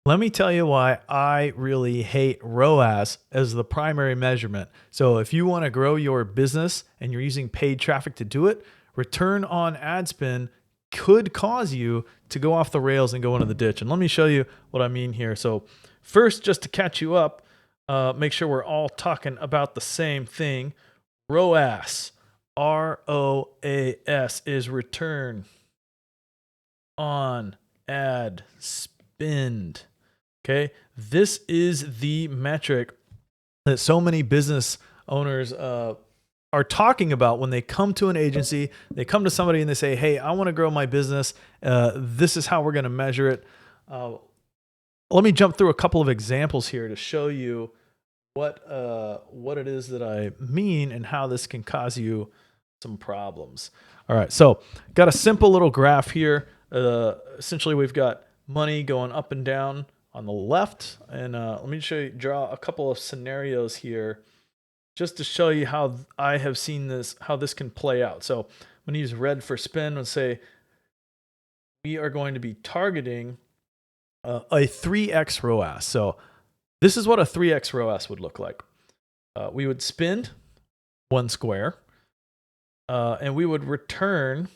Let me tell you why I really hate ROAS as the primary measurement. So if you want to grow your business and you're using paid traffic to do it, return on ad spend could cause you to go off the rails and go into the ditch. And let me show you what I mean here. So first, just to catch you up, make sure we're all talking about the same thing. ROAS, ROAS is return on ad spend. Okay, this is the metric that so many business owners are talking about when they come to an agency. They come to somebody and they say, "Hey, I want to grow my business. This is how we're going to measure it." Let me jump through a couple of examples here to show you what it is that I mean and how this can cause you some problems. All right, so got a simple little graph here. Essentially, we've got money going up and down on the left, and let me draw a couple of scenarios here just to show you how I have seen this, how this can play out. So I'm going to use red for spin and say we are going to be targeting a 3x ROAS. So this is what a 3x ROAS would look like. We would spend 1 square, and we would return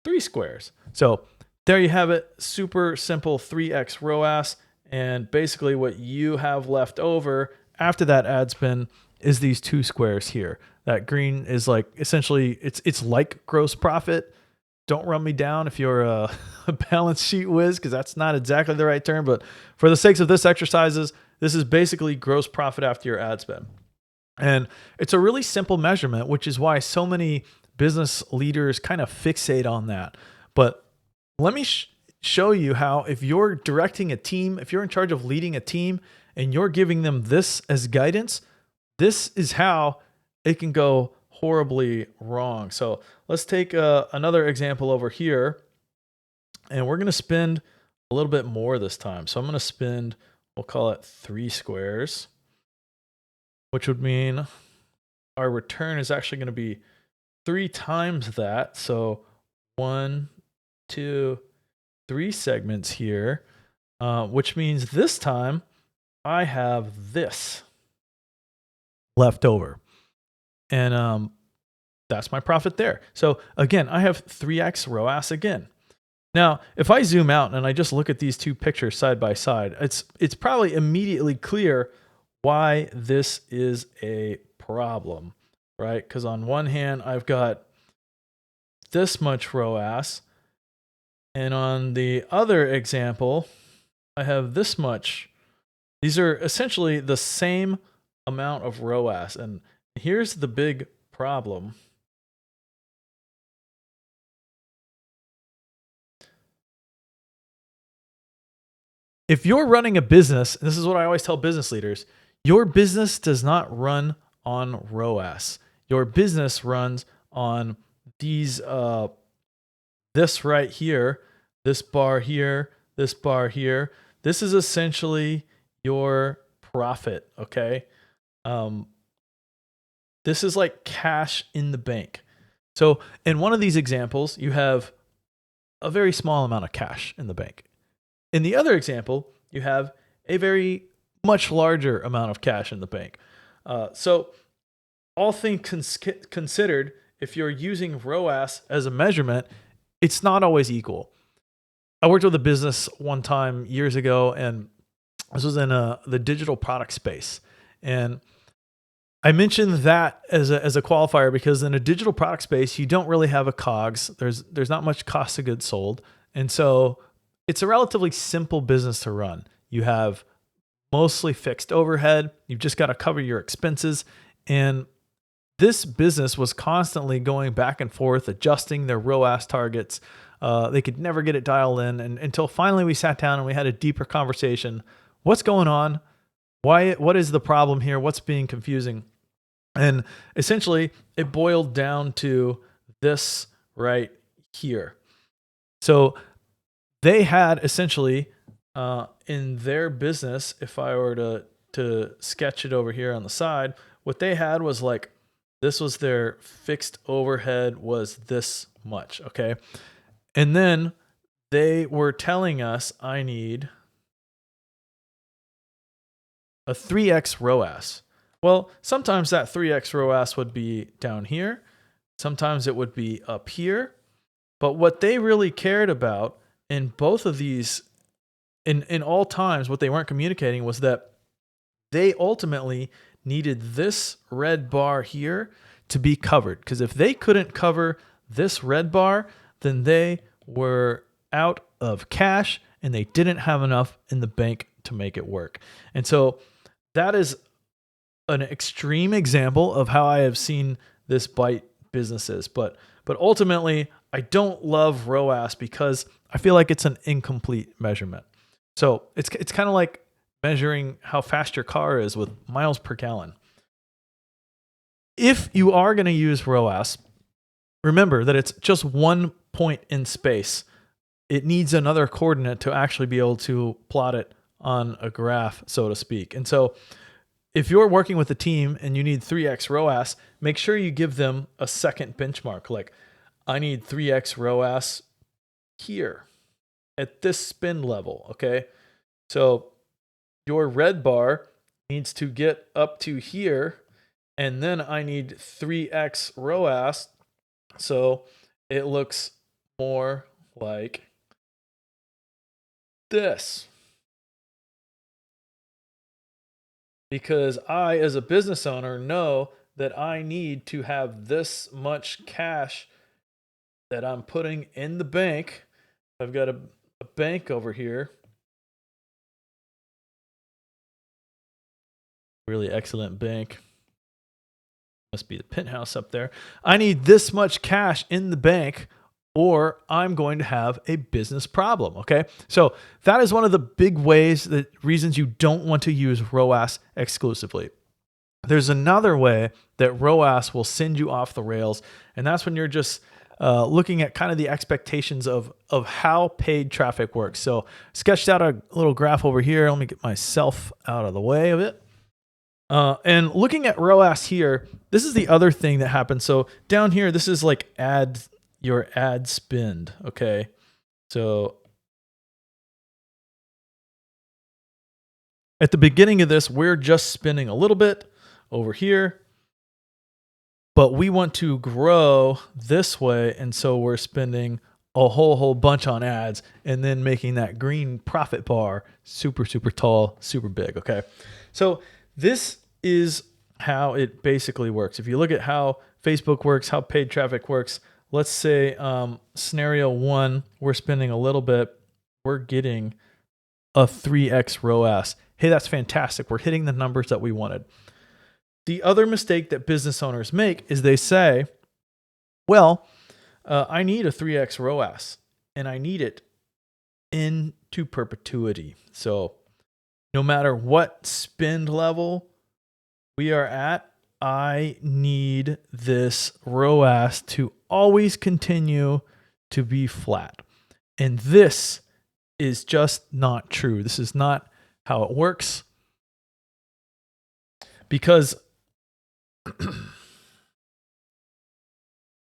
3 squares. So there you have it, super simple 3x ROAS, and basically what you have left over after that ad spend is these 2 squares here. That green is like essentially it's like gross profit. Don't run me down if you're a balance sheet whiz, because that's not exactly the right term, but for the sakes of this exercises, this is basically gross profit after your ad spend. And it's a really simple measurement, which is why so many business leaders kind of fixate on that. But let me show you how, if you're directing a team, if you're in charge of leading a team and you're giving them this as guidance, this is how it can go horribly wrong. So let's take another example over here, and we're going to spend a little bit more this time. So I'm going to spend, we'll call it 3 squares, which would mean our return is actually going to be 3 times that. So 1, 2, 3 segments here, which means this time I have this left over. And that's my profit there. So again, I have 3x ROAS again. Now, if I zoom out and I just look at these 2 pictures side by side, it's probably immediately clear why this is a problem, right? Because on one hand, I've got this much ROAS, and on the other example, I have this much. These are essentially the same amount of ROAS. And here's the big problem. If you're running a business, and this is what I always tell business leaders, your business does not run on ROAS. Your business runs on these, this right here, this bar here, this bar here. This is essentially your profit, okay? This is like cash in the bank. So in one of these examples, you have a very small amount of cash in the bank. In the other example, you have a very much larger amount of cash in the bank. So all things considered, if you're using ROAS as a measurement, it's not always equal. I worked with a business one time years ago, and this was in the digital product space. And I mentioned that as a qualifier because in a digital product space, you don't really have a COGS. There's not much cost of goods sold. And so it's a relatively simple business to run. You have mostly fixed overhead. You've just got to cover your expenses. And this business was constantly going back and forth, adjusting their ROAS targets. They could never get it dialed in, and until finally we sat down and we had a deeper conversation. What's going on? What is the problem here? What's being confusing? And essentially, it boiled down to this right here. So they had essentially in their business, if I were to sketch it over here on the side, what they had was like, this was their fixed overhead was this much, okay? And then they were telling us I need a 3x ROAS. Well, sometimes that 3x ROAS would be down here. Sometimes it would be up here. But what they really cared about in both of these, in all times, what they weren't communicating was that they ultimately needed this red bar here to be covered. Because if they couldn't cover this red bar, then they were out of cash and they didn't have enough in the bank to make it work. And so that is an extreme example of how I have seen this bite businesses. But ultimately, I don't love ROAS because I feel like it's an incomplete measurement. So it's kind of like measuring how fast your car is with miles per gallon. If you are going to use ROAS, remember that it's just one point in space. It needs another coordinate to actually be able to plot it on a graph, so to speak. And so if you're working with a team and you need 3x ROAS, make sure you give them a second benchmark. Like, I need 3x ROAS here at this spend level, okay? So your red bar needs to get up to here, and then I need 3x ROAS so it looks more like this. Because I, as a business owner, know that I need to have this much cash that I'm putting in the bank. I've got a bank over here. Really excellent bank. Must be the penthouse up there. I need this much cash in the bank or I'm going to have a business problem, okay? So that is one of the big reasons you don't want to use ROAS exclusively. There's another way that ROAS will send you off the rails, and that's when you're just looking at kind of the expectations of how paid traffic works. So sketched out a little graph over here. Let me get myself out of the way of it. And looking at ROAS here, this is the other thing that happens. So down here, this is like your ad spend, okay? So at the beginning of this, we're just spending a little bit over here, but we want to grow this way, and so we're spending a whole bunch on ads and then making that green profit bar super tall, super big, okay? So this is how it basically works. If you look at how Facebook works, how paid traffic works, let's say scenario 1, we're spending a little bit, we're getting a 3x ROAS. Hey, that's fantastic. We're hitting the numbers that we wanted. The other mistake that business owners make is they say, well, I need a 3x ROAS and I need it into perpetuity. So no matter what spend level we are at, I need this ROAS to always continue to be flat. And this is just not true. This is not how it works. Because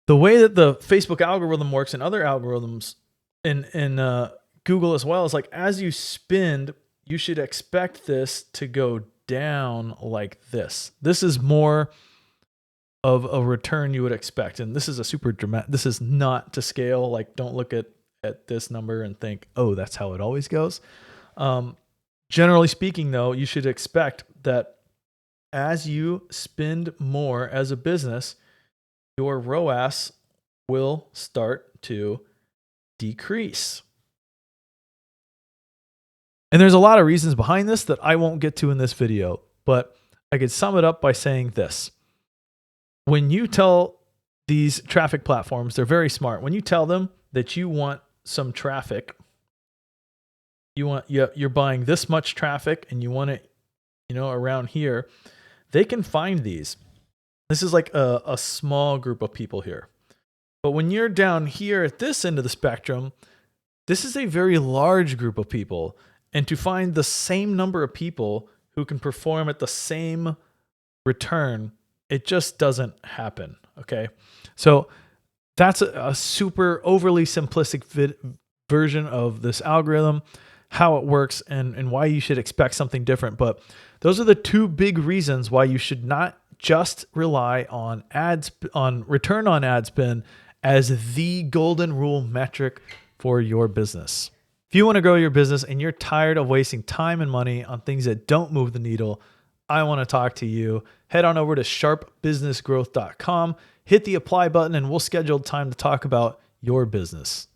the way that the Facebook algorithm works and other algorithms in Google as well is like, as you spend, you should expect this to go down like this. This is more of a return you would expect. And this is a super dramatic, this is not to scale. Like, don't look at this number and think, oh, that's how it always goes. Generally speaking though, you should expect that as you spend more as a business, your ROAS will start to decrease. And there's a lot of reasons behind this that I won't get to in this video, but I could sum it up by saying this. When you tell these traffic platforms, they're very smart. When you tell them that you want some traffic, you're buying this much traffic and you want it, around here, they can find these. This is like a small group of people here. But when you're down here at this end of the spectrum, this is a very large group of people. And to find the same number of people who can perform at the same return, it just doesn't happen, okay? So that's a super overly simplistic version of this algorithm, how it works, and why you should expect something different. But those are the two big reasons why you should not just rely on return on ad spend as the golden rule metric for your business. If you want to grow your business and you're tired of wasting time and money on things that don't move the needle, I want to talk to you. Head on over to sharpbusinessgrowth.com, hit the apply button, and we'll schedule time to talk about your business.